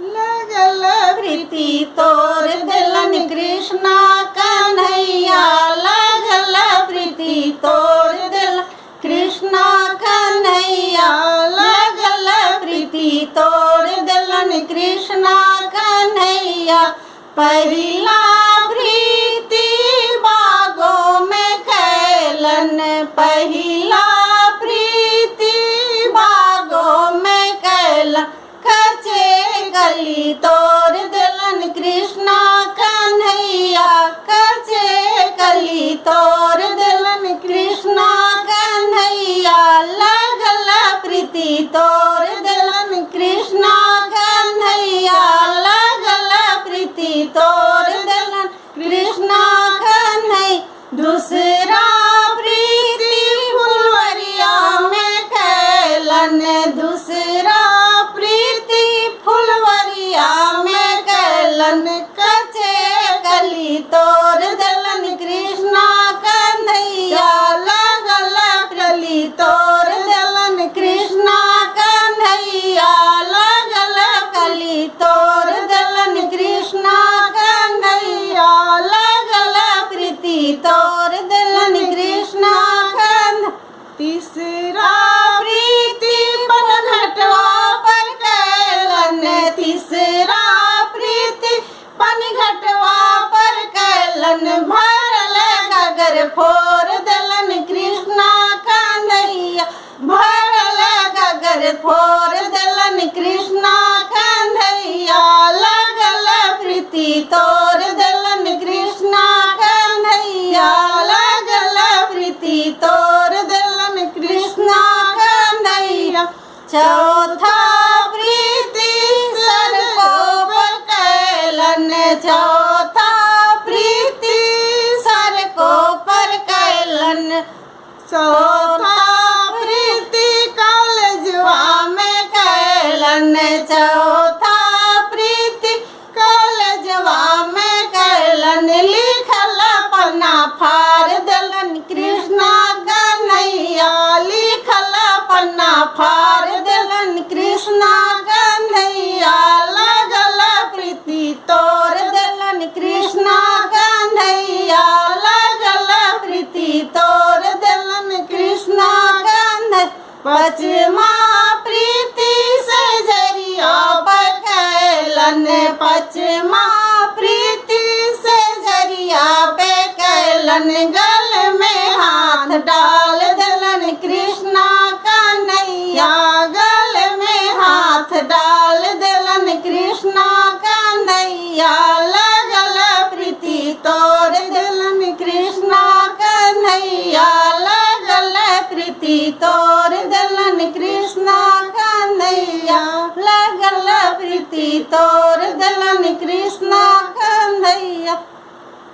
लगल प्रीति तोर दिलन कृष्णा कन्हैया, लगल प्रीति तोर दिल कृष्णा कन्हैया, लगल प्रीति तोर दिलन कृष्णा कन्हैया। पहिला प्रीति बागों में कैलन, पहिला प्रीति बागों में कैलन, कचे कली तोर दिलन कृष्णा कन्हैया, कचे कली तोर दिलन कृष्णा कन्हैया। लगल प्रीति तोर दिलन कृष्णा कन्हैया, लगल प्रीति तोर दिलन कृष्णा कन्हैया। दूसरा प्रीति फुलवरिया में कैलन, दूसरा प्रीति फुलवरिया में कैलन, कचे कली तोर दिलन कृष्णा कन्हैया, लगल कली तोर दिलन कृष्णा कन्हैया, लगल कली तोर दिलन कृष्णा कन्हैया। लगल प्रीति तोर दिलन कृष्णा कन्हैया। तीसरा प्रीति पनघटवा पर कैलन, तीसरा प्रीति पनघटवा पर कैलन, भरल गगर फोर दिलन कृष्णा कन्हैया, भरल गगर फोर दिलन कृष्णा कन्हैया। लगल प्रीति तोर दिलन कृष्णा कन्हैया, लगल प्रीति तोर दिलन कृष्णा कन्हैया। चौथा प्रीति सर को पर कैलन, चौथा प्रीति सर को पर कैलन, चौथा प्रीति कॉलेजवा में कैलन, चौथा प्रीति कॉलेजवा में कैलन। लिखल पन्ना फाड़ दिलन कृष्णा कन्हैया, लिखल पन्ना फाड़ दिलन कृष्णा कन्हैया। लगल प्रीति तोर दिलन कृष्णा कन्हैया, लगल प्रीति तोर दिलन कृष्णा कन्हैया। पचमा प्रीति से जरिया पर कैलन, पचमा प्रीति से जरिया पे कैलन, गल में हाथ डाल दिलन कृष्णा कन्हैया, गल में हाथ डाल दिलन कृष्णा कन्हैया। लगल प्रीति तोर दिलन कृष्णा कन्हैया, लगल प्रीति तोर दिलन कृष्णा कन्हैया, लगल प्रीति तोर दिलन कृष्णा कन्हैया।